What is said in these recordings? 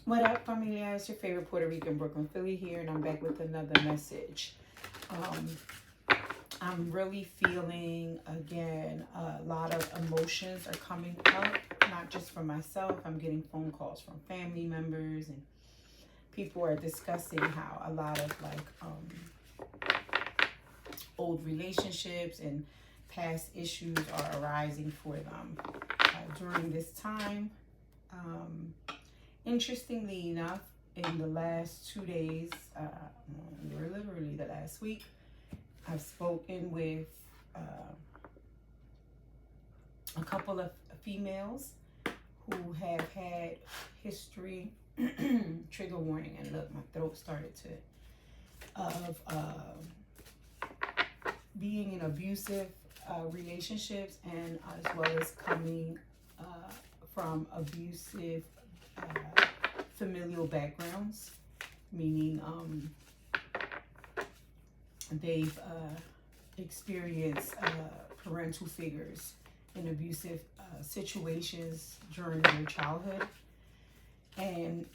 What up, familia? It's your favorite Puerto Rican Brooklyn Philly here, and I'm back with another message. Um, I'm really feeling, again, a lot of emotions are coming up, not just for myself. I'm getting phone calls from family members, and people are discussing how a lot of old relationships and past issues are arising for them during this time. Um, Interestingly enough, in the last 2 days, or literally the last week, I've spoken with a couple of females who have had history, trigger warning, and look, my throat started to, of being in abusive relationships, and as well as coming from abusive familial backgrounds, meaning they've experienced parental figures in abusive situations during their childhood. And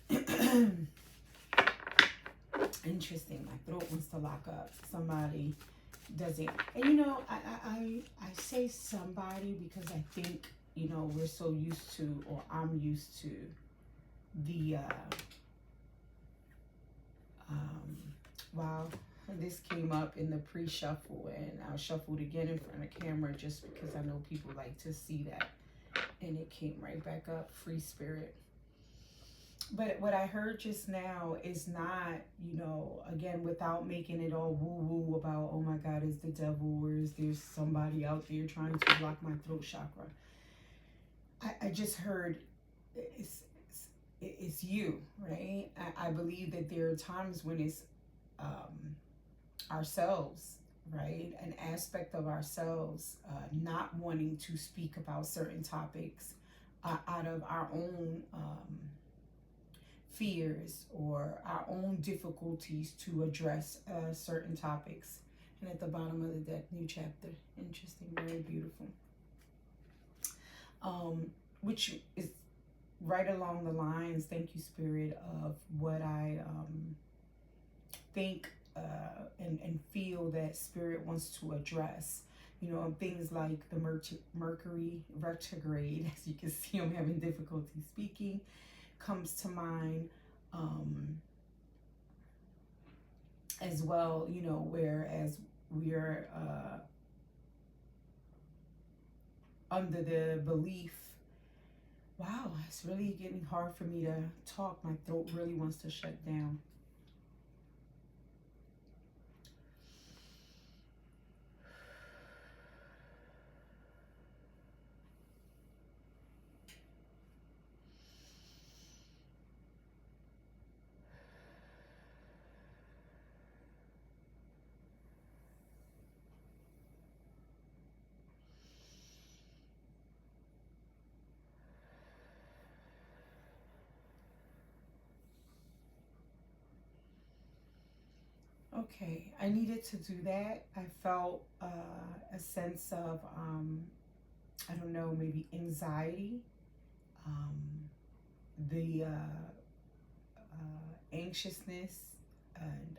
interesting, my throat wants to lock up. Somebody doesn't, and I say somebody because I think we're so used to, or I'm used to the wow, this came up in the pre-shuffle, and I'll shuffle it again in front of camera just because I know people like to see that, and it came right back up. Free spirit. But what I heard just now is not, again, without making it all woo-woo about, oh my God, is the devil, or is there somebody out there trying to block my throat chakra. I just heard it's you, right? I believe that there are times when it's ourselves, right? An aspect of ourselves not wanting to speak about certain topics out of our own fears or our own difficulties to address certain topics. And at the bottom of the deck, new chapter. Interesting, very beautiful. Which is right along the lines, thank you, Spirit, of what I think and feel that Spirit wants to address. Things like the Mercury retrograde, as you can see, I'm having difficulty speaking, comes to mind. As well, whereas we are under the belief, wow, it's really getting hard for me to talk. My throat really wants to shut down. Okay, I needed to do that. I felt a sense of, I don't know, maybe anxiety, the anxiousness, and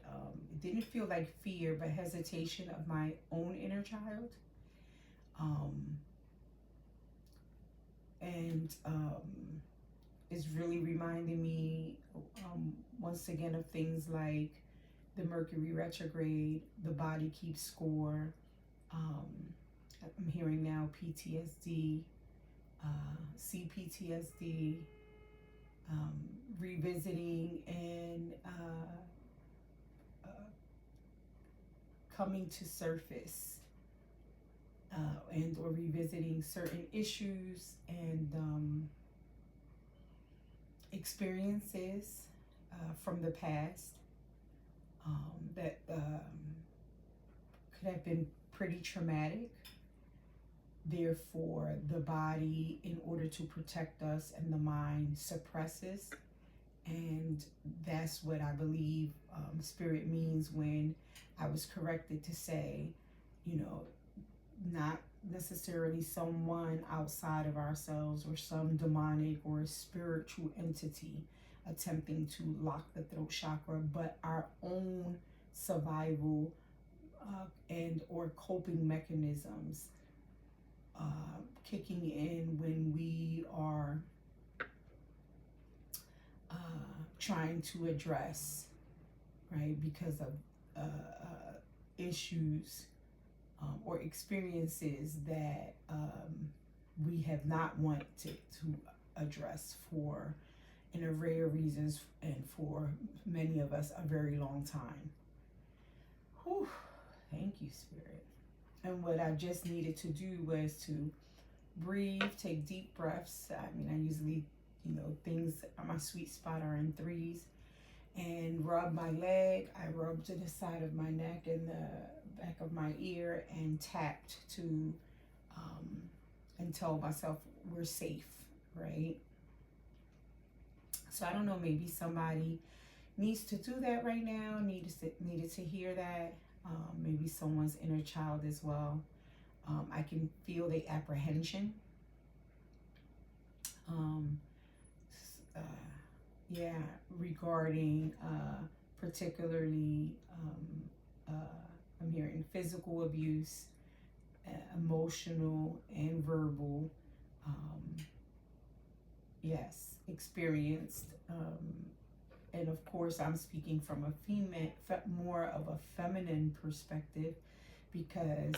it didn't feel like fear, but hesitation of my own inner child. Um, and It's really reminding me once again of things like the Mercury retrograde, the body keeps score. Um, I'm hearing now PTSD, CPTSD, revisiting and coming to surface, and or revisiting certain issues and experiences from the past that could have been pretty traumatic. Therefore, the body, in order to protect us, and the mind suppresses. And that's what I believe Spirit means when I was corrected to say, not necessarily someone outside of ourselves or some demonic or spiritual entity attempting to lock the throat chakra, but our own survival and or coping mechanisms kicking in when we are trying to address, right, because of issues or experiences that we have not wanted to address for an array of reasons, and for many of us a very long time. Whew. Thank you, Spirit. And what I just needed to do was to breathe, take deep breaths. I mean, I usually, things, my sweet spot are in 3s. And rub my leg. I rubbed to the side of my neck and the back of my ear and tapped to and tell myself we're safe, right? So I don't know, maybe somebody needs to do that right now, needed to hear that. Maybe someone's inner child as well. I can feel the apprehension. Regarding particularly, I'm hearing physical abuse, emotional and verbal, yes, experienced. And of course, I'm speaking from a female, more of a feminine perspective, because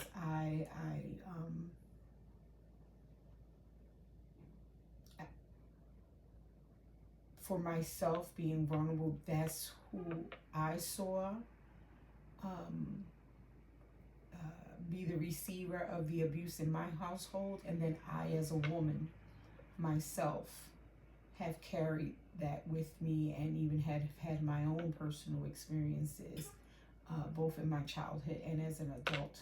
for myself, being vulnerable, that's who I saw be the receiver of the abuse in my household. And then I, as a woman myself, have carried that with me, and even had my own personal experiences, both in my childhood and as an adult,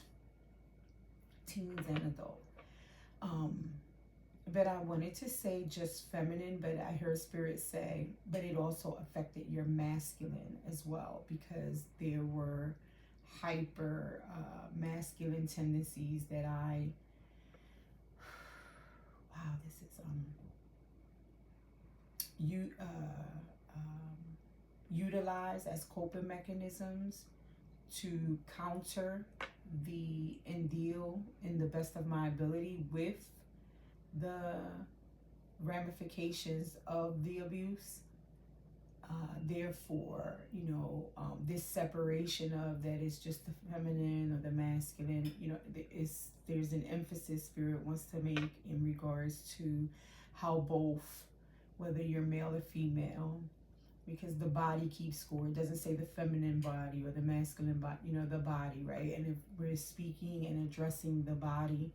teens and adult. But I wanted to say just feminine, but I heard Spirit say, but it also affected your masculine as well, because there were hyper masculine tendencies that I, wow, this is utilize as coping mechanisms to counter and deal in the best of my ability with the ramifications of the abuse. Therefore, this separation of that is just the feminine or the masculine, there's an emphasis Spirit wants to make in regards to how both, whether you're male or female, because the body keeps score. It doesn't say the feminine body or the masculine body, the body, right? And if we're speaking and addressing the body,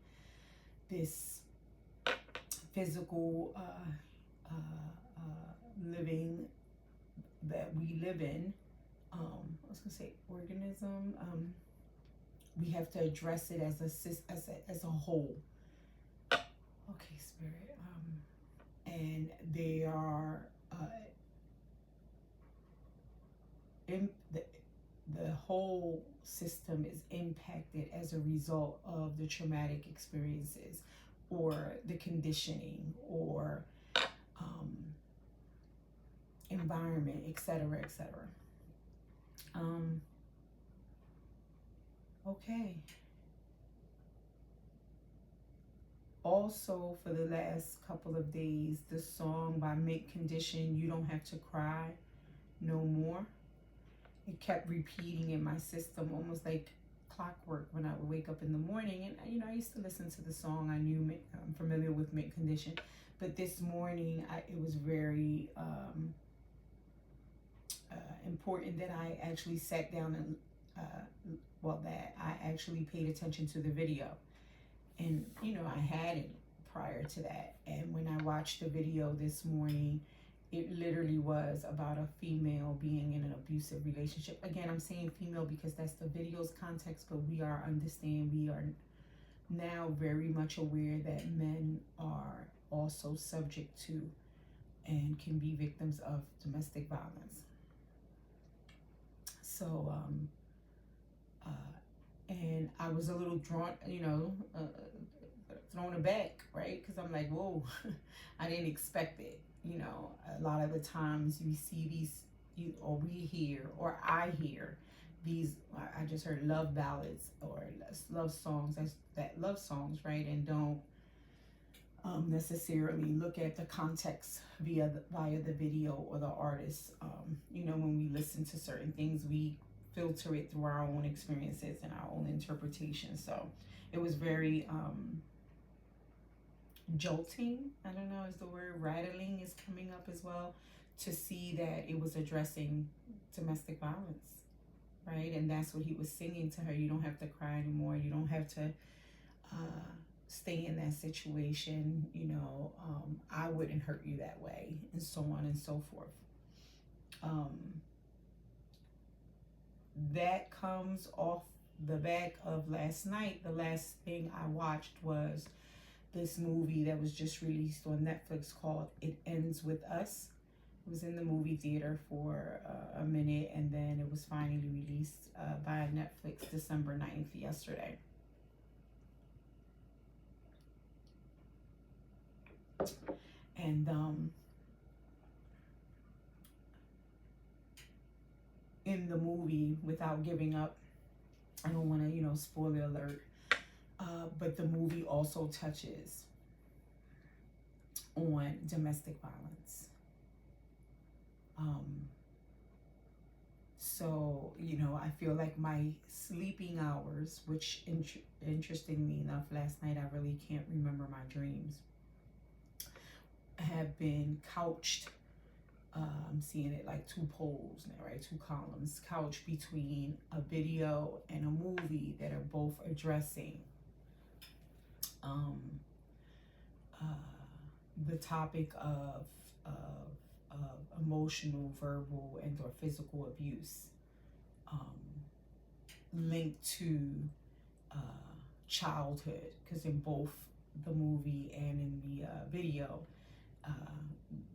this physical living that we live in, I was gonna say organism, we have to address it as a whole. Okay, Spirit. And they are the whole system is impacted as a result of the traumatic experiences or the conditioning or environment, etc., etc. Okay. Also, for the last couple of days, the song by Mint Condition, You Don't Have to Cry No More, it kept repeating in my system, almost like clockwork, when I would wake up in the morning. And I used to listen to the song. I knew I'm familiar with Mint Condition, but this morning it was very important that I actually sat down and that I actually paid attention to the video. And I hadn't prior to that. And when I watched the video this morning, it literally was about a female being in an abusive relationship. Again, I'm saying female because that's the video's context, but we are now very much aware that men are also subject to and can be victims of domestic violence. So, and I was a little drawn, thrown aback, right? Because I'm like, whoa, I didn't expect it. you know, a lot of the times we see these, or we hear, or I hear these, I just heard love ballads or love songs, that love songs, right? And don't necessarily look at the context via the video or the artist. You know, when we listen to certain things, we filter it through our own experiences and our own interpretation. So it was very jolting. I don't know, is the word, rattling is coming up as well, to see that it was addressing domestic violence, right? And that's what he was singing to her. You don't have to cry anymore. You don't have to stay in that situation. You know, I wouldn't hurt you that way, and so on and so forth. That comes off the back of last night. The last thing I watched was this movie that was just released on Netflix called It Ends With Us. It was in the movie theater for a minute, and then it was finally released by Netflix December 9th, yesterday. And in the movie, without giving up, I don't want to, you know, spoiler alert, but the movie also touches on domestic violence. So, you know, I feel like my sleeping hours, which interestingly enough, last night I really can't remember my dreams, have been couched. I'm seeing it like two poles now, right? Two columns couched between a video and a movie that are both addressing the topic of emotional, verbal, and or physical abuse, linked to childhood, because in both the movie and in the video,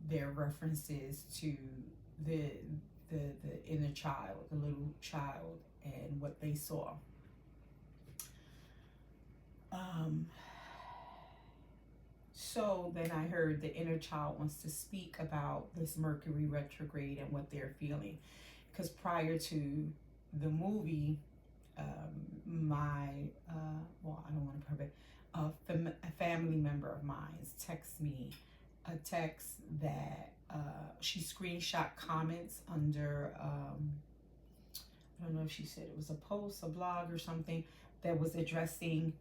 there are references to the inner child, the little child, and what they saw. So then I heard the inner child wants to speak about this Mercury retrograde and what they're feeling. Because prior to the movie, my, well, I don't want to prove it, a family member of mine texts me a text that she screenshot comments under, I don't know if she said it was a post, a blog or something, that was addressing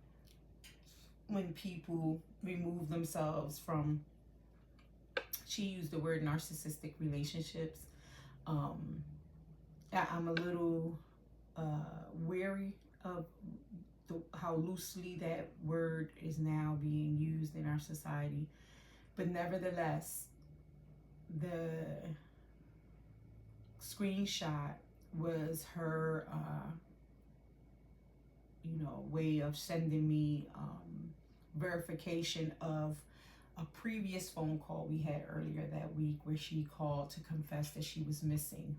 when people remove themselves from, she used the word narcissistic relationships. I'm a little wary of how loosely that word is now being used in our society. But nevertheless, the screenshot was her, you know, way of sending me verification of a previous phone call we had earlier that week, where she called to confess that she was missing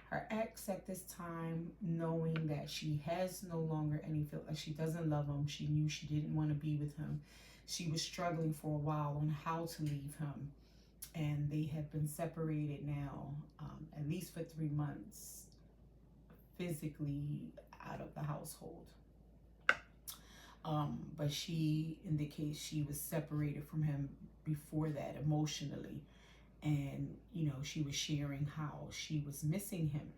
her ex at this time, knowing that she has no longer any feel, like she doesn't love him. She knew she didn't want to be with him. She was struggling for a while on how to leave him, and they have been separated now, at least for 3 months, physically out of the household. But she indicates she was separated from him before that emotionally. And, you know, she was sharing how she was missing him,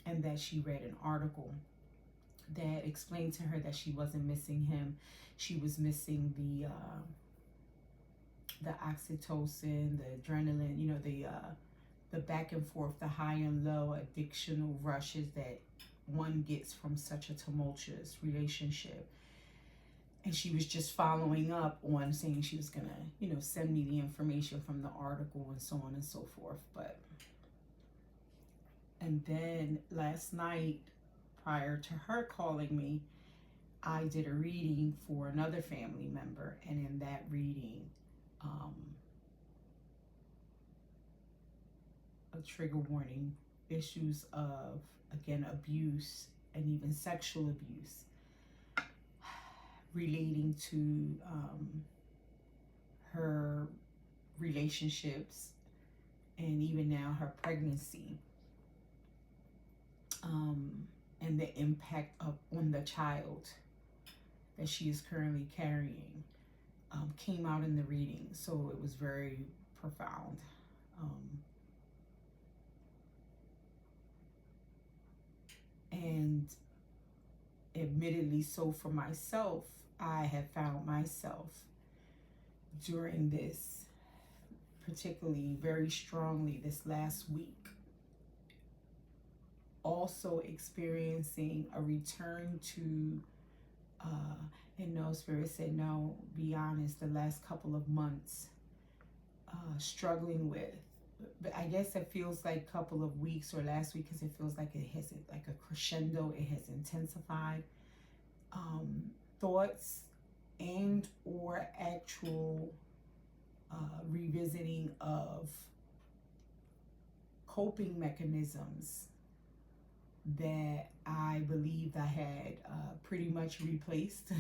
and that she read an article that explained to her that she wasn't missing him. She was missing the oxytocin, the adrenaline, you know, the back and forth, the high and low addictional rushes that one gets from such a tumultuous relationship. And she was just following up on saying she was gonna, you know, send me the information from the article and so on and so forth. But, and then last night, prior to her calling me, I did a reading for another family member, and in that reading, a trigger warning, issues of, again, abuse and even sexual abuse, relating to her relationships and even now her pregnancy, and the impact on the child that she is currently carrying, came out in the reading. So it was very profound. And admittedly, so for myself, I have found myself during this, particularly very strongly this last week, also experiencing a return to, and no, Spirit said, no, be honest, the last couple of months, struggling with, but I guess it feels like a couple of weeks or last week, because it feels like it has like a crescendo, it has intensified, thoughts and or actual revisiting of coping mechanisms that I believed I had pretty much replaced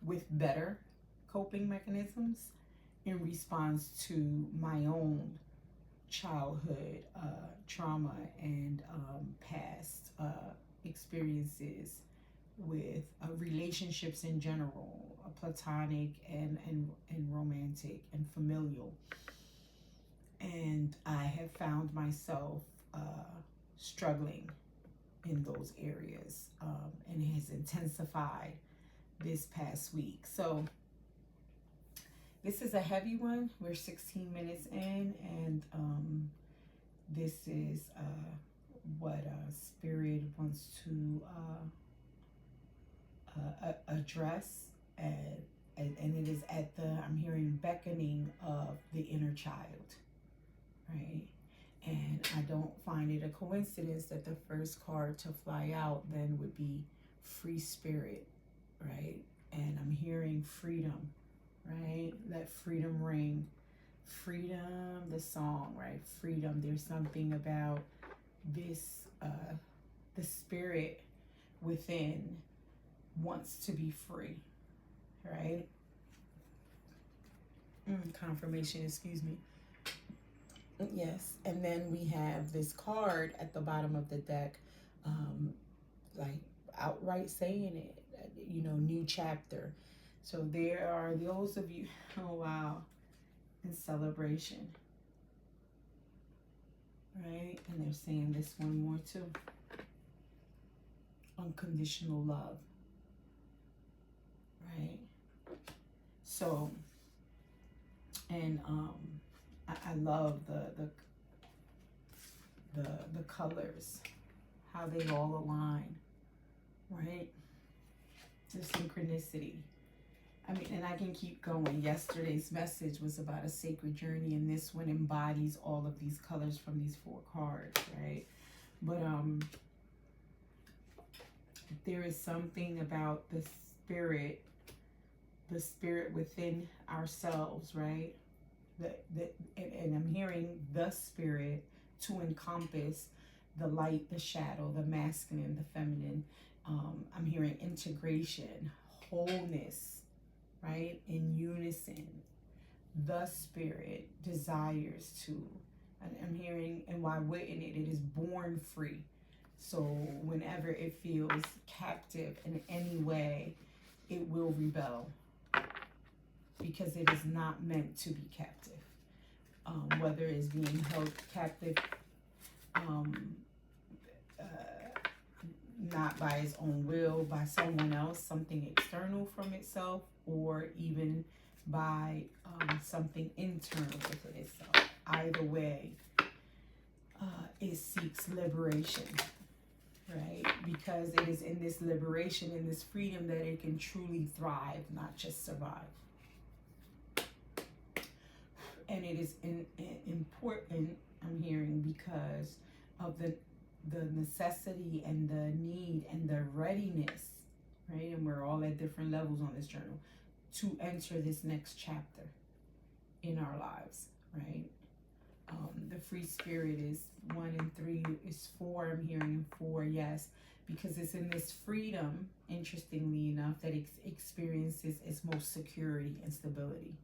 with better coping mechanisms in response to my own childhood trauma and past experiences with relationships in general, platonic and romantic and familial. And I have found myself struggling in those areas, and it has intensified this past week. So this is a heavy one. We're 16 minutes in, and this is what Spirit wants to address, and it is at the, I'm hearing, beckoning of the inner child, right? And I don't find it a coincidence that the first card to fly out then would be Free Spirit, right? And I'm hearing freedom, right? Let freedom ring. Freedom, the song, right? Freedom. There's something about this, the spirit within wants to be free, right? Confirmation, excuse me. Yes, and then we have this card at the bottom of the deck, like outright saying it, you know, new chapter. So there are those of you, oh wow, in celebration, right? And they're saying this one more too. Unconditional love, right? So, and I love the colors, how they all align, right? The synchronicity. I mean, and I can keep going. Yesterday's message was about a sacred journey, and this one embodies all of these colors from these 4 cards, right? But there is something about the spirit within ourselves, right? And I'm hearing the spirit to encompass the light, the shadow, the masculine, the feminine. I'm hearing integration, wholeness, right? In unison. The spirit desires to, and I'm hearing, and why wouldn't it? It is born free. So whenever it feels captive in any way, it will rebel, because it is not meant to be captive. Whether it's being held captive, not by its own will, by someone else, something external from itself, or even by something internal within itself. Either way, it seeks liberation, right? Because it is in this liberation, in this freedom, that it can truly thrive, not just survive. And it is important, I'm hearing, because of the necessity and the need and the readiness, right? And we're all at different levels on this journal to enter this next chapter in our lives, right? The free spirit is 1 and 3, is 4. I'm hearing 4, yes, because it's in this freedom, interestingly enough, that it experiences its most security and stability.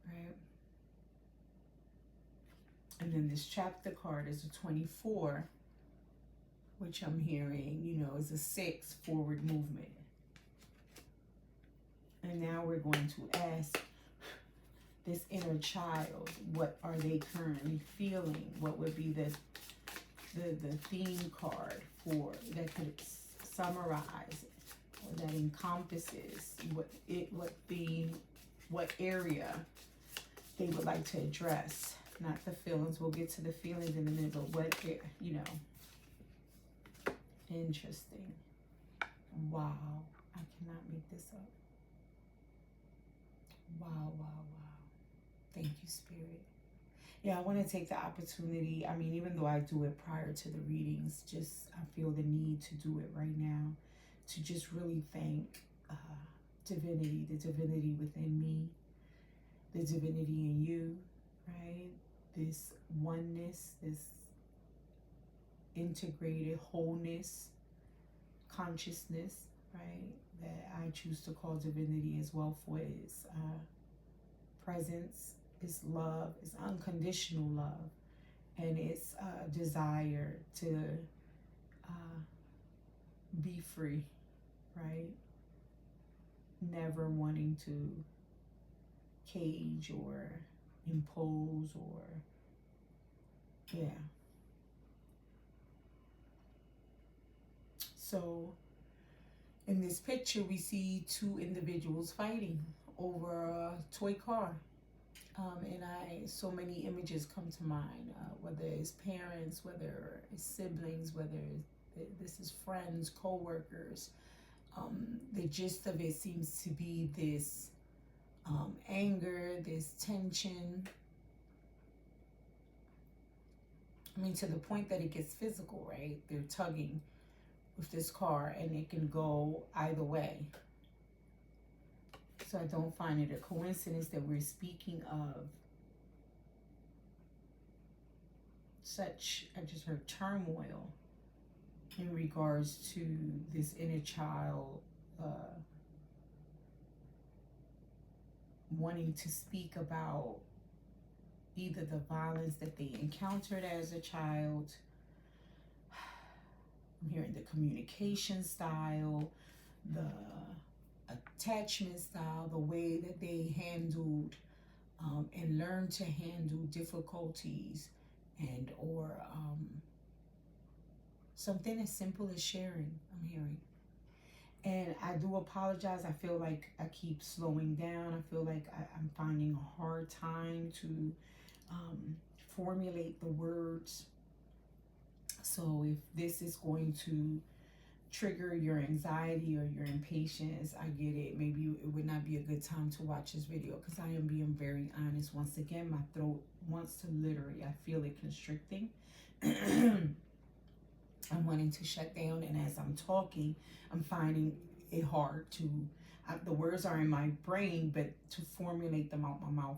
Right? And then this chapter card is a 24, which I'm hearing, you know, is a 6, forward movement. And now we're going to ask this inner child, what are they currently feeling? What would be the theme card for that could summarize or that encompasses what theme, what area they would like to address. Not the feelings. We'll get to the feelings in a minute, but what, you know. Interesting. Wow. I cannot make this up. Wow, wow, wow. Thank you, Spirit. Yeah, I want to take the opportunity. I mean, even though I do it prior to the readings, just I feel the need to do it right now, to just really thank divinity, the divinity within me, the divinity in you, right? This oneness, this integrated wholeness, consciousness, right? That I choose to call divinity as well, for its presence, its love, its unconditional love, and its desire to be free, right? Never wanting to cage or impose or, yeah. So in this picture, we see two individuals fighting over a toy car. And so many images come to mind, whether it's parents, whether it's siblings, whether this is friends, co-workers. The gist of it seems to be this anger, this tension. I mean, to the point that it gets physical, right? They're tugging with this car, and it can go either way. So I don't find it a coincidence that we're speaking of such, I just heard, turmoil in regards to this inner child wanting to speak about either the violence that they encountered as a child. I'm hearing the communication style, the attachment style, the way that they handled and learned to handle difficulties, and or something as simple as sharing, I'm hearing. And I do apologize. I feel like I keep slowing down. I feel like I'm finding a hard time to formulate the words. So if this is going to trigger your anxiety or your impatience, I get it. Maybe it would not be a good time to watch this video, because I am being very honest. Once again, my throat wants to literally, I feel it constricting. I'm wanting to shut down, and as I'm talking, I'm finding it hard to, the words are in my brain, but to formulate them out my mouth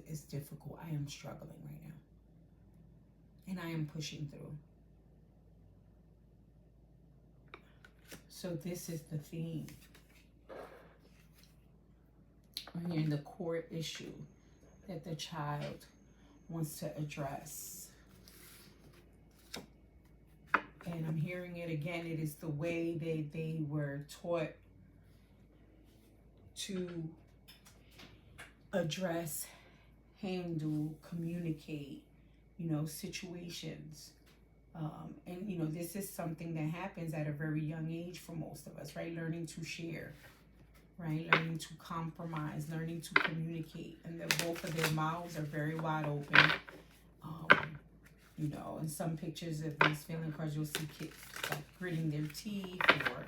is difficult. I am struggling right now, and I am pushing through. So this is the theme. I'm hearing the core issue that the child wants to address. And I'm hearing it again. It is the way they were taught to address, handle, communicate, you know, situations. And, you know, this is something that happens at a very young age for most of us, right? Learning to share, right? Learning to compromise, learning to communicate. And both of their mouths are very wide open. You know, in some pictures of these feeling cards, you'll see kids like gritting their teeth or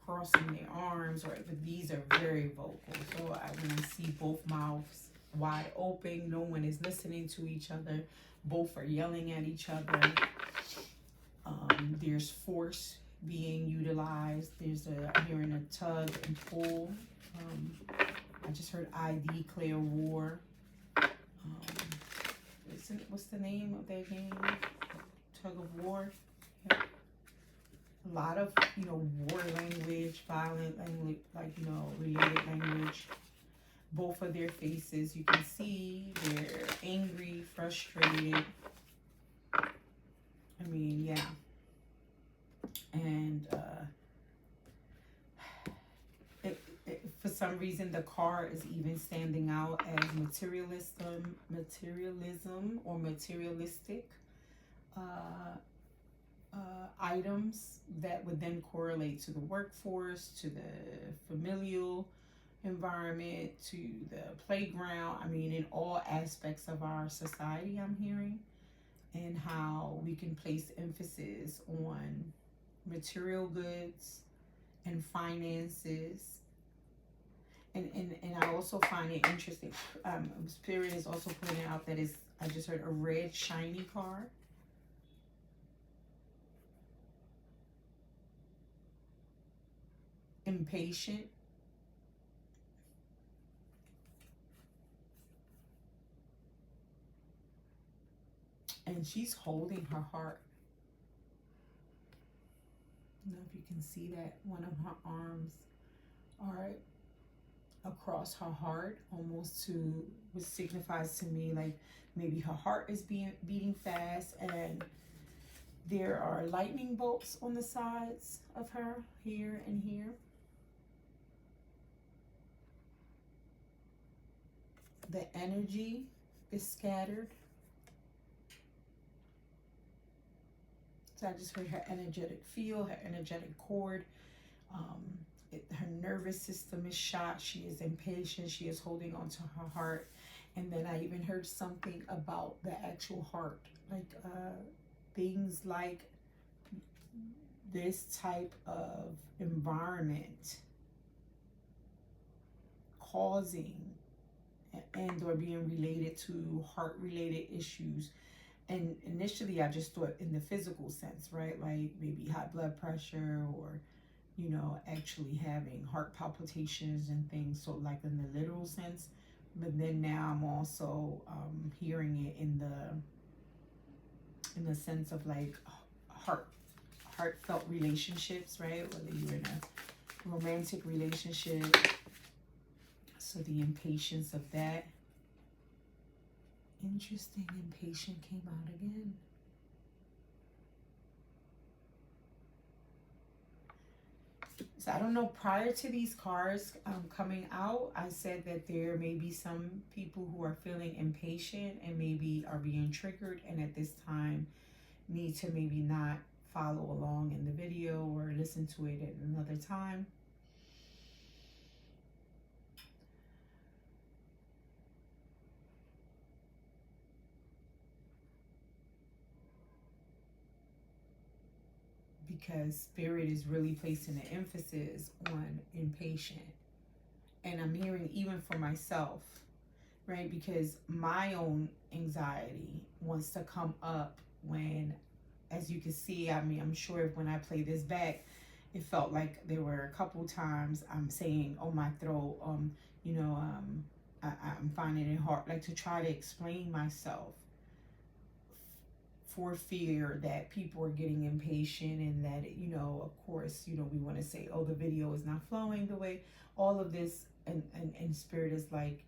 crossing their arms, or but these are very vocal. So when I see both mouths wide open, no one is listening to each other. Both are yelling at each other. There's force being utilized. I'm hearing a tug and pull. I just heard I declare war. What's the name of that game? Tug of war. Yeah. A lot of, you know, war language, violent language, like, you know, related language. Both of their faces, you can see they're angry, frustrated. mean, yeah. And for some reason, the car is even standing out as materialism or materialistic items that would then correlate to the workforce, to the familial environment, to the playground. I mean, in all aspects of our society, I'm hearing, and how we can place emphasis on material goods and finances. And I also find it interesting. Spirit is also pointing out that I just heard a red shiny car. Impatient. And she's holding her heart. I don't know if you can see that. One of her arms are across her heart, almost to, which signifies to me like maybe her heart is beating fast, and there are lightning bolts on the sides of her, here and here. The energy is scattered. So I just heard her energetic field, her energetic cord. Her nervous system is shot. She is impatient. She is holding on to her heart. And then I even heard something about the actual heart. Like things like this type of environment causing and or being related to heart related issues. And initially I just thought in the physical sense, right? Like maybe high blood pressure, or you know, actually having heart palpitations and things, so like in the literal sense. But then now I'm also hearing it in the sense of like heartfelt relationships, right? Whether you're in a romantic relationship, so the impatience of that. Interesting, impatient came out again. So I don't know, prior to these cards coming out, I said that there may be some people who are feeling impatient and maybe are being triggered, and at this time need to maybe not follow along in the video or listen to it at another time. Because Spirit is really placing the emphasis on impatient. And I'm hearing even for myself, right? Because my own anxiety wants to come up when, as you can see, I mean, I'm sure when I play this back, it felt like there were a couple times I'm saying, oh, my throat, I'm finding it hard, like to try to explain myself, for fear that people are getting impatient, and that, you know, of course, you know, we want to say, oh, the video is not flowing the way, all of this, and Spirit is like,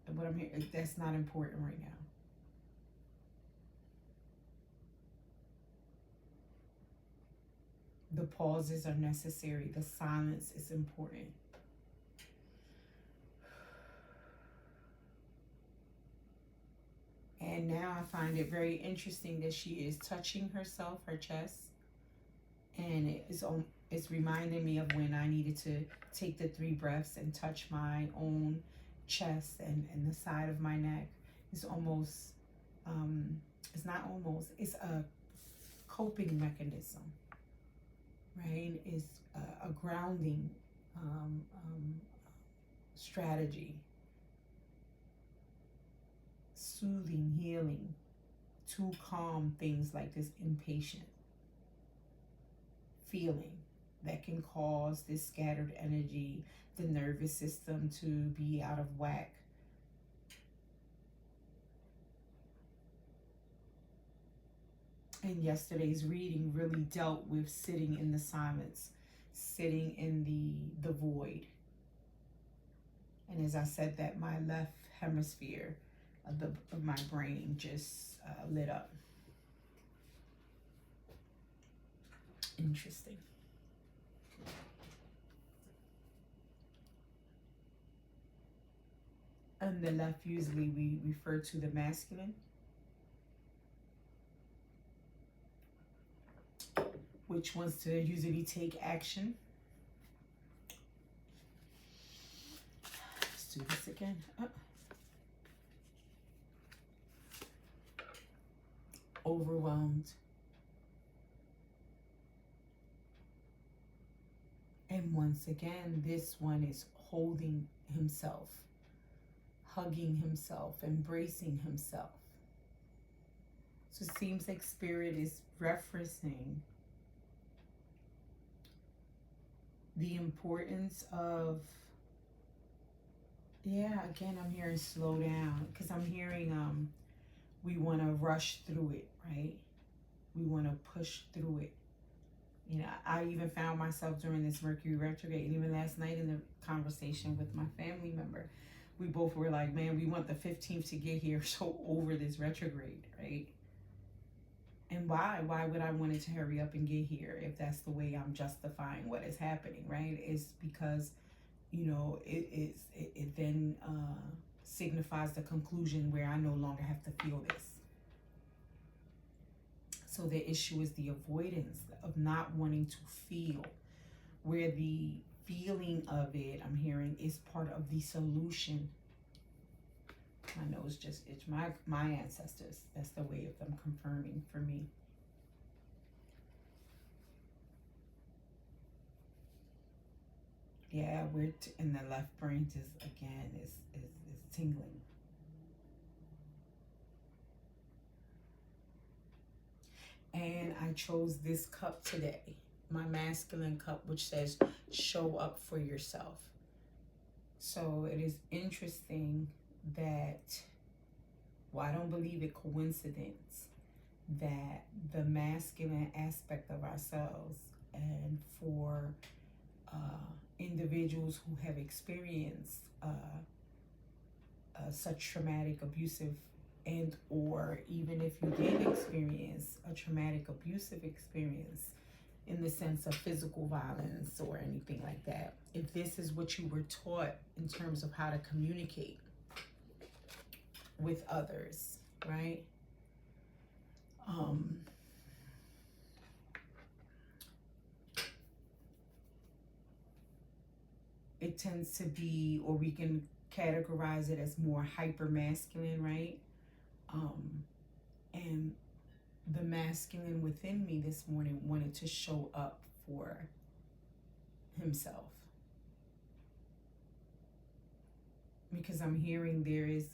what I'm hearing, that's not important right now. The pauses are necessary. The silence is important. And now I find it very interesting that she is touching herself, her chest. And it's reminding me of when I needed to take the 3 breaths and touch my own chest and the side of my neck. It's almost, it's not almost, it's a coping mechanism, right? It's a grounding strategy, soothing, healing, to calm things like this impatient feeling that can cause this scattered energy, the nervous system to be out of whack. And yesterday's reading really dealt with sitting in the silence, sitting in the void. And as I said that, my left hemisphere of my brain just lit up. Interesting. On the left, usually we refer to the masculine, which wants to usually take action. Let's do this again. Overwhelmed. And once again, this one is holding himself, hugging himself, embracing himself. So it seems like Spirit is referencing the importance of, yeah, again, I'm hearing slow down, because I'm hearing we want to rush through it, right? We want to push through it. You know, I even found myself during this Mercury retrograde, and even last night in the conversation with my family member, we both were like, man, we want the 15th to get here, so over this retrograde, right? And why? Why would I want it to hurry up and get here if that's the way I'm justifying what is happening, right? It's because, you know, it then signifies the conclusion where I no longer have to feel this. So the issue is the avoidance of not wanting to feel, where the feeling of it, I'm hearing, is part of the solution. My nose just itched. My ancestors, that's the way of them confirming for me. Yeah, we're in the left brain just again is tingling. And I chose this cup today, my masculine cup, which says show up for yourself. So it is interesting that, well, I don't believe it coincidence that the masculine aspect of ourselves, and for individuals who have experienced such traumatic, abusive, and or even if you did experience a traumatic, abusive experience in the sense of physical violence or anything like that, if this is what you were taught in terms of how to communicate with others, right? It tends to be, or we can categorize it as more hyper masculine, right? And the masculine within me this morning wanted to show up for himself, because I'm hearing there is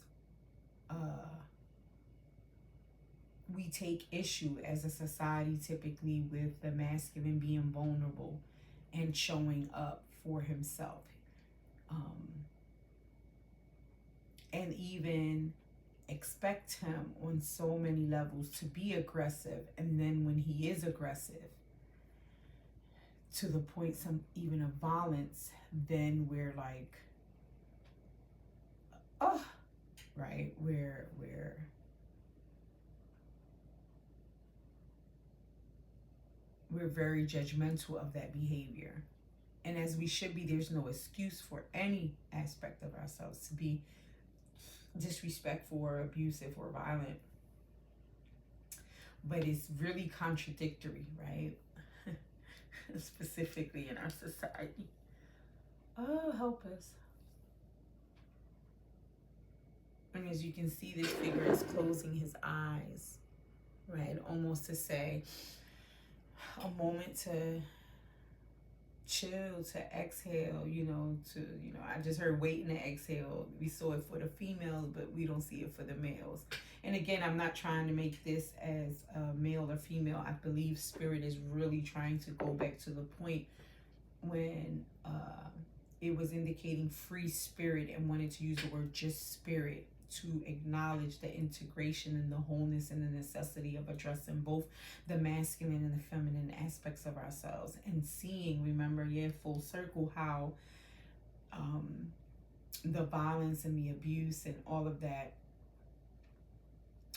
we take issue as a society typically with the masculine being vulnerable and showing up for himself, and even expect him on so many levels to be aggressive, and then when he is aggressive to the point even of violence, then we're like, oh, right, we're very judgmental of that behavior. And as we should be, there's no excuse for any aspect of ourselves to be disrespectful or abusive or violent. But it's really contradictory, right? Specifically in our society. Oh, help us. And as you can see, this figure is closing his eyes, right? Almost to say, a moment to chill, to exhale, I just heard waiting to exhale. We saw it for the females, but we don't see it for the males. And again, I'm not trying to make this as male or female. I believe Spirit is really trying to go back to the point when it was indicating free spirit and wanted to use the word just spirit to acknowledge the integration and the wholeness and the necessity of addressing both the masculine and the feminine aspects of ourselves, and seeing, remember, full circle, how the violence and the abuse and all of that,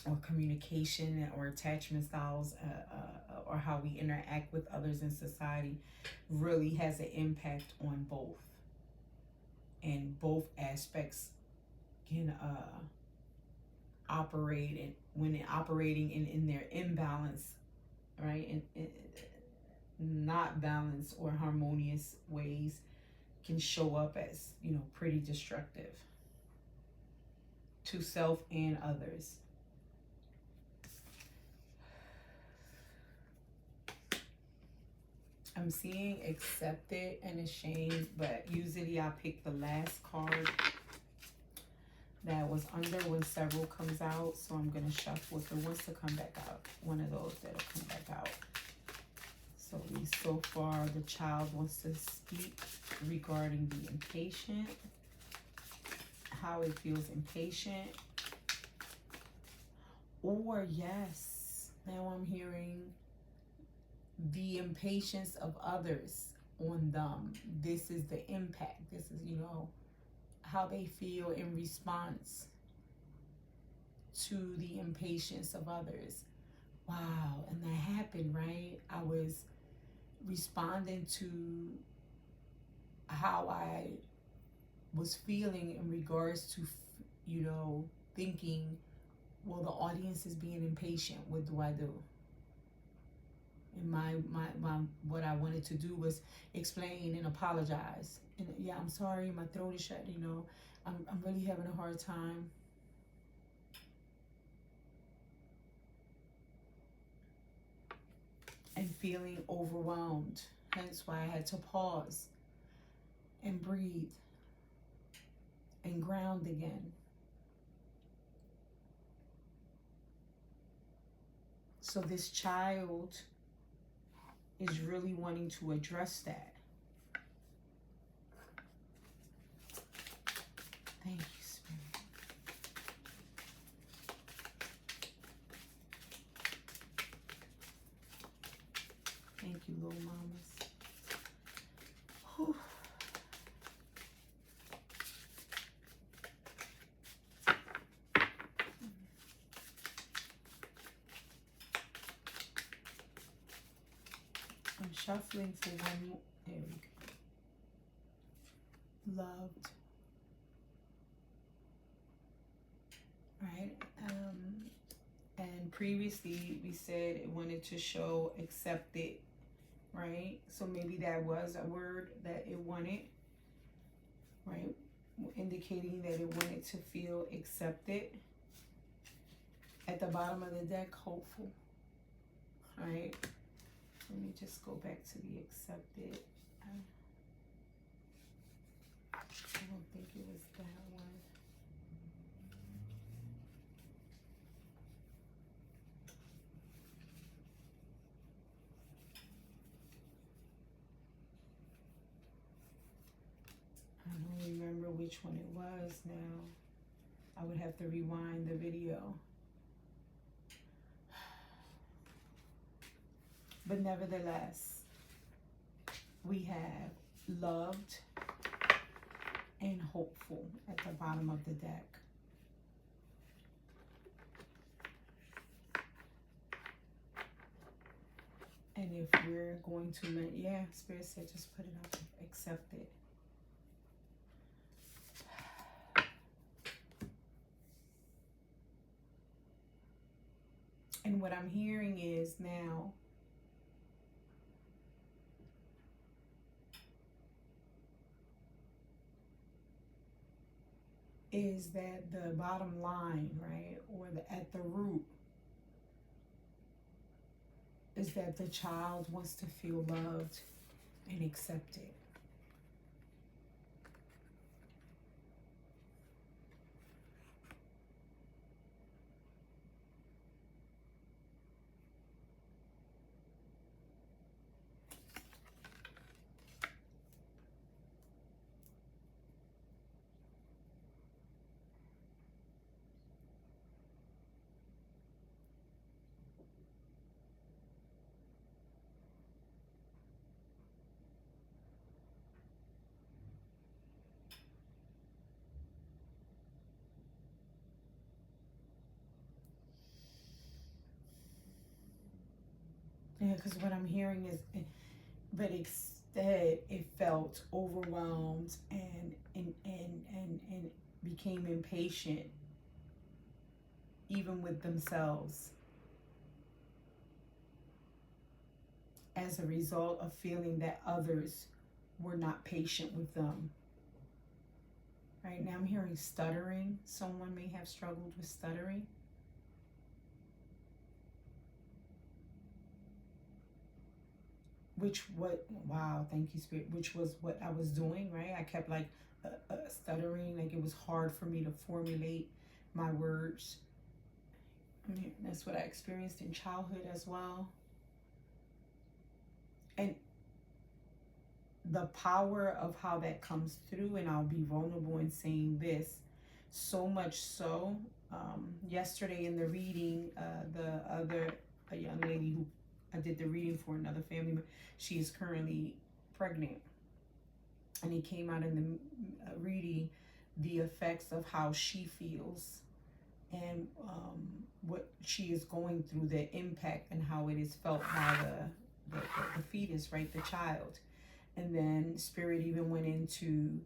or communication or attachment styles, or how we interact with others in society really has an impact on both. And both aspects can operate, and when operating in their imbalance, right, in not balanced or harmonious ways, can show up as, you know, pretty destructive to self and others. I'm seeing accepted and ashamed, but usually I pick the last card that was under when several comes out. So I'm going to shuffle if it wants to come back out. One of those that'll come back out. So at least so far, the child wants to speak regarding the impatient, how it feels impatient. Or yes, now I'm hearing the impatience of others on them. This is the impact. This is, you know, how they feel in response to the impatience of others. Wow, and that happened, right? I was responding to how I was feeling in regards to, you know, thinking, well, the audience is being impatient. What do I do? And my what I wanted to do was explain and apologize. And yeah, I'm sorry, my throat is shut, you know. I'm really having a hard time. And feeling overwhelmed. Hence why I had to pause and breathe and ground again. So this child is really wanting to address that. Thank you, Spirit. Thank you, little mamas. Whew. I'm shuffling for one more. There we go. Loved. Right? And previously we said it wanted to show accepted, right? So maybe that was a word that it wanted, right? Indicating that it wanted to feel accepted. At the bottom of the deck, hopeful, right? Let me just go back to the accepted. I don't think it was that one. I don't remember which one it was now. I would have to rewind the video. But nevertheless, we have loved and hopeful at the bottom of the deck. And if we're going to, yeah, Spirit said just put it up, accept it. And what I'm hearing is now, is that the bottom line, right, or at the root, is that the child wants to feel loved and accepted. Yeah, because what I'm hearing is, but instead it felt overwhelmed and became impatient, even with themselves, as a result of feeling that others were not patient with them. Right now I'm hearing stuttering. Someone may have struggled with stuttering. Wow, thank you, Spirit. Which was what I was doing, right? I kept like stuttering, like it was hard for me to formulate my words. I mean, that's what I experienced in childhood as well. And the power of how that comes through, and I'll be vulnerable in saying this, so much so, yesterday in the reading, a young lady who I did the reading for, another family member, she is currently pregnant, and it came out in the reading the effects of how she feels and what she is going through, the impact and how it is felt by the fetus, right, the child. And then Spirit even went into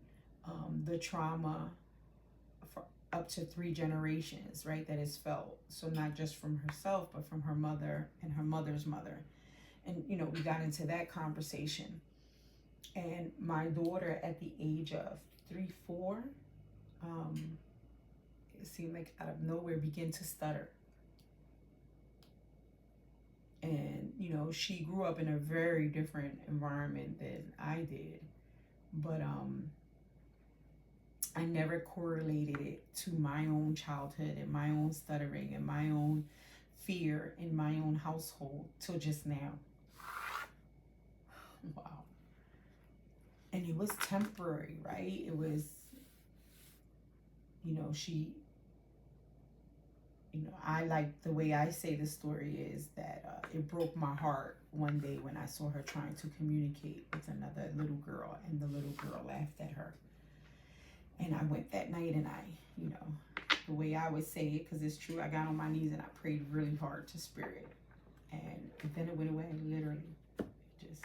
the trauma for up to 3 generations, right, that is felt. So not just from herself, but from her mother and her mother's mother. And, you know, we got into that conversation. And my daughter at the age of 3, 4, it seemed like out of nowhere began to stutter. And, you know, she grew up in a very different environment than I did. But I never correlated it to my own childhood and my own stuttering and my own fear in my own household till just now. Wow. And it was temporary, right? It was, you know, I like the way I say the story is that it broke my heart one day when I saw her trying to communicate with another little girl, and the little girl laughed at her. And I went that night and I, you know, the way I would say it, because it's true, I got on my knees and I prayed really hard to Spirit. And then it went away, literally. Just,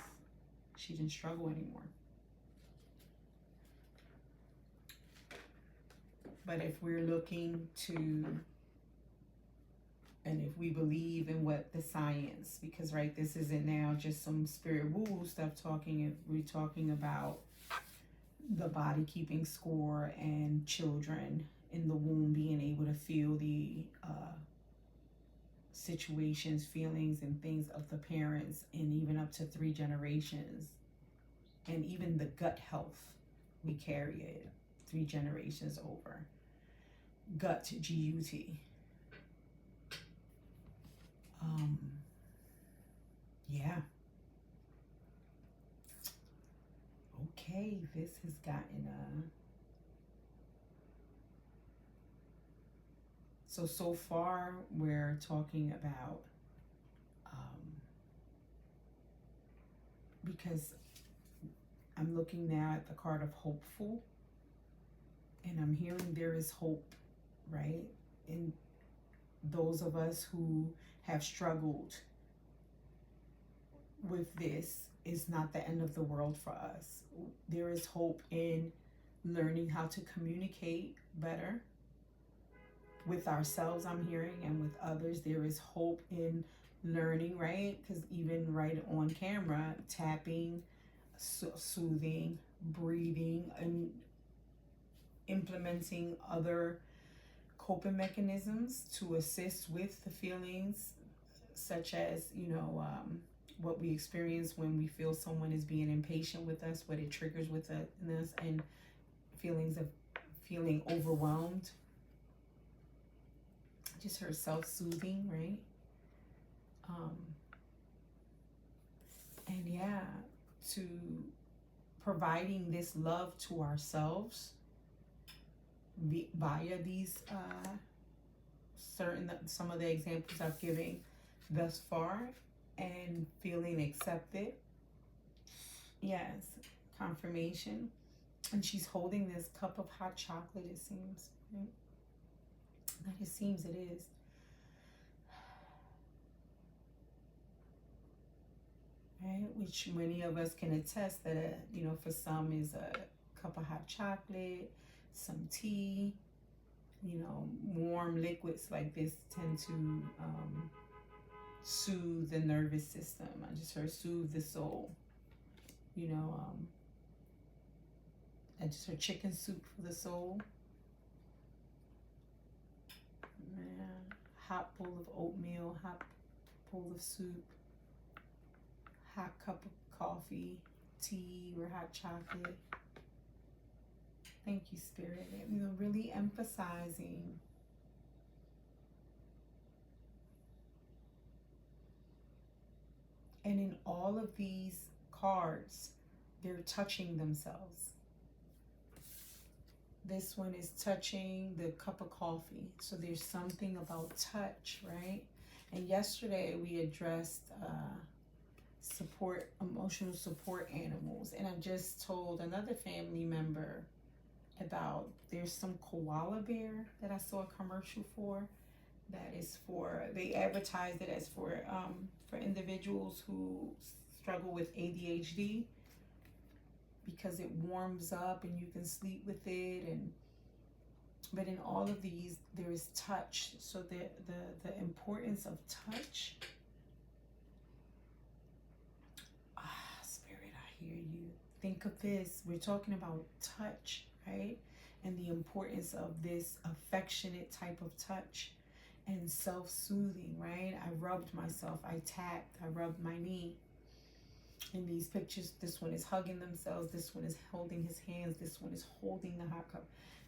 she didn't struggle anymore. But if we're looking to, and if we believe in what the science, because right, this isn't now just some spirit woo stuff talking, we're talking about the body keeping score and children in the womb being able to feel the situations, feelings, and things of the parents, and even up to 3 generations, and even the gut health, we carry it 3 generations over. Gut, G-U-T. Yeah. Okay, this has gotten so far we're talking about because I'm looking now at the card of hopeful, and I'm hearing there is hope, right? In those of us who have struggled with this, is not the end of the world for us. There is hope in learning how to communicate better with ourselves, I'm hearing, and with others. There is hope in learning, right? Because even right on camera, tapping, soothing, breathing, and implementing other coping mechanisms to assist with the feelings, such as, you know, what we experience when we feel someone is being impatient with us, what it triggers with us, and feelings of feeling overwhelmed. Just her self-soothing, right? And yeah, to providing this love to ourselves via these some of the examples I've given thus far, and feeling accepted. Yes, confirmation. And she's holding this cup of hot chocolate, it seems, right? That it seems it is. which many of us can attest that, you know, for some is a cup of hot chocolate, some tea, you know, warm liquids like this tend to soothe the nervous system. I just heard soothe the soul. You know, I just heard chicken soup for the soul. Man, hot bowl of oatmeal, hot bowl of soup, hot cup of coffee, tea, or hot chocolate. Thank you, Spirit. You know, really emphasizing and in all of these cards, they're touching themselves. This one is touching the cup of coffee. So there's something about touch, right? And yesterday we addressed emotional support animals. And I just told another family member about, there's some koala bear that I saw a commercial for that is for, they advertised it as for individuals who struggle with ADHD, because it warms up and you can sleep with it. And but in all of these there is touch. So the importance of touch. Spirit, I hear you. Think of this, we're talking about touch, right? And the importance of this affectionate type of touch and self-soothing, right? I rubbed myself, I tapped, I rubbed my knee. In these pictures, this one is hugging themselves, this one is holding his hands, this one is holding the hot cup,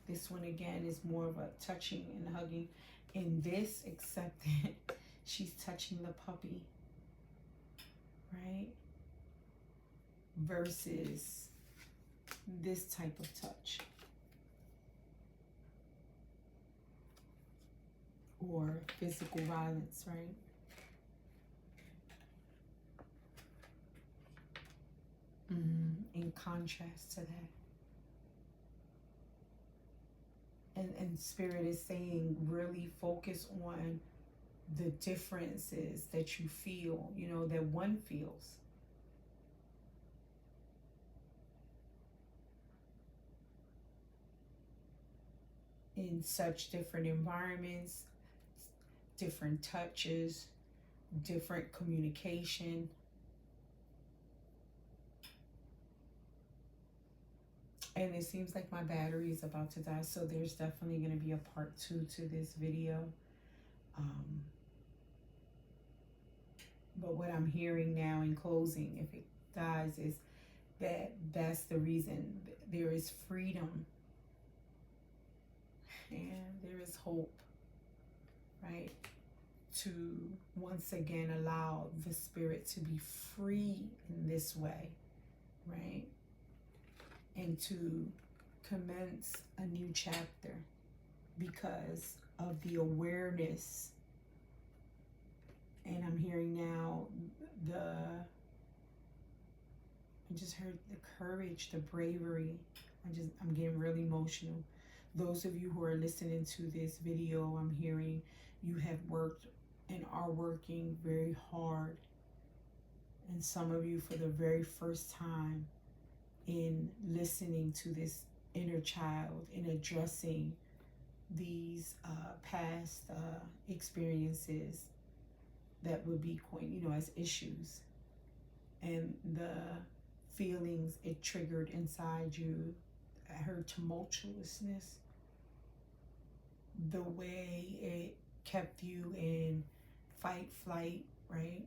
this one again is more of a touching and hugging. In this, except that she's touching the puppy, right? Versus this type of touch, or physical violence, right? In contrast to that. And Spirit is saying, really focus on the differences that you feel, you know, that one feels. In such different environments, different touches, different communication. And it seems like my battery is about to die, so there's definitely going to be a part 2 to this video. But what I'm hearing now in closing, if it dies, is that that's the reason. There is freedom and there is hope, right? To once again allow the spirit to be free in this way, right? And to commence a new chapter because of the awareness. And I'm hearing now I just heard the courage, the bravery. I'm getting really emotional. Those of you who are listening to this video, I'm hearing you have worked and are working very hard. And some of you for the very first time in listening to this inner child, in addressing these past experiences that would be coined, you know, as issues, and the feelings it triggered inside you. I heard tumultuousness, the way it kept you in fight, flight, right?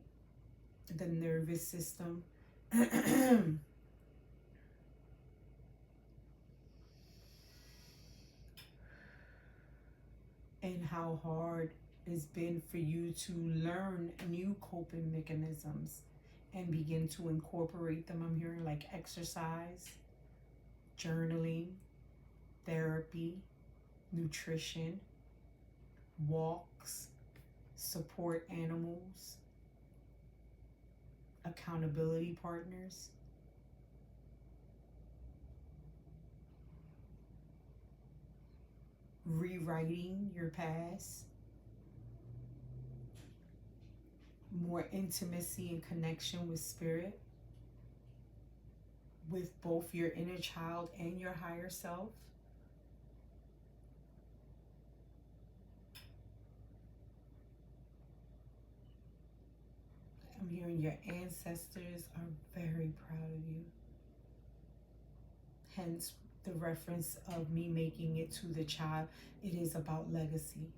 The nervous system. And how hard it's been for you to learn new coping mechanisms and begin to incorporate them. I'm hearing like exercise, journaling, therapy, nutrition, walks, support animals, accountability partners. Rewriting your past, more intimacy and connection with spirit, with both your inner child and your higher self. I'm hearing your ancestors are very proud of you. Hence the reference of me making it to the child. It is about legacy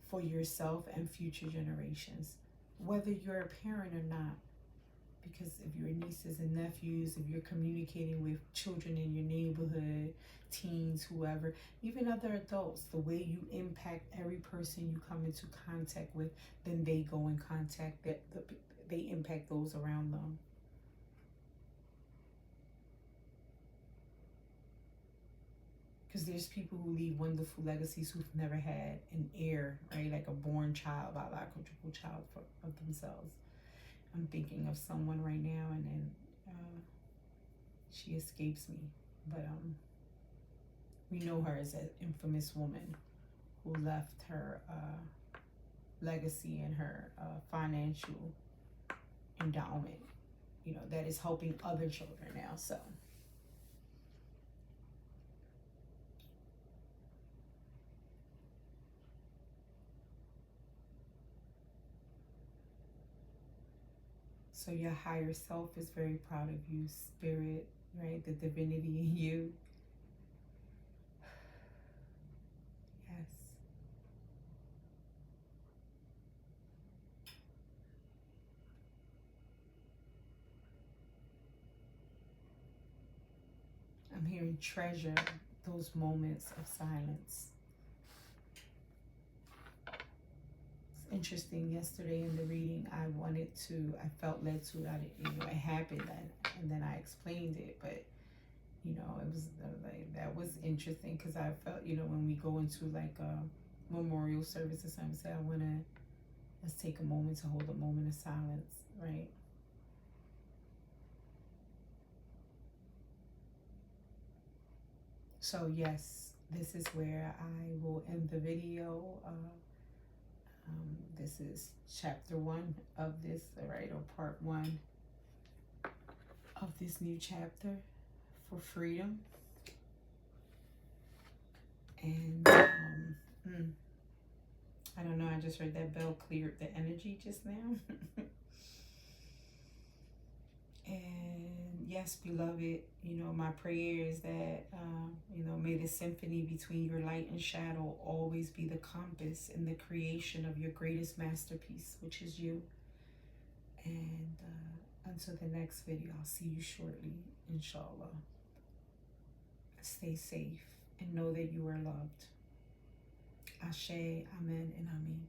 for yourself and future generations, whether you're a parent or not. Because if you're nieces and nephews, if you're communicating with children in your neighborhood, teens, whoever, even other adults, the way you impact every person you come into contact with, then they go in contact, they impact those around them. Because there's people who leave wonderful legacies who've never had an heir, right? Like a born child, biological child of themselves. I'm thinking of someone right now, and then she escapes me. But we know her as an infamous woman who left her legacy and her financial endowment, you know, that is helping other children now. So your higher self is very proud of you, spirit, right? The divinity in you. Yes. I'm hearing treasure those moments of silence. It's interesting, yesterday in the reading, I felt led to, it happened, and then I explained it, but you know, it was like, that was interesting, because I felt, you know, when we go into like a memorial service or something, say, let's take a moment to hold a moment of silence, right? So yes, this is where I will end the video. This is chapter 1 of this, right, or part 1 of this new chapter for freedom. And I don't know, I just heard that bell cleared the energy just now. And yes, beloved, you know, my prayer is that, you know, may the symphony between your light and shadow always be the compass in the creation of your greatest masterpiece, which is you. And until the next video, I'll see you shortly, inshallah. Stay safe and know that you are loved. Ashe, amen, and amen.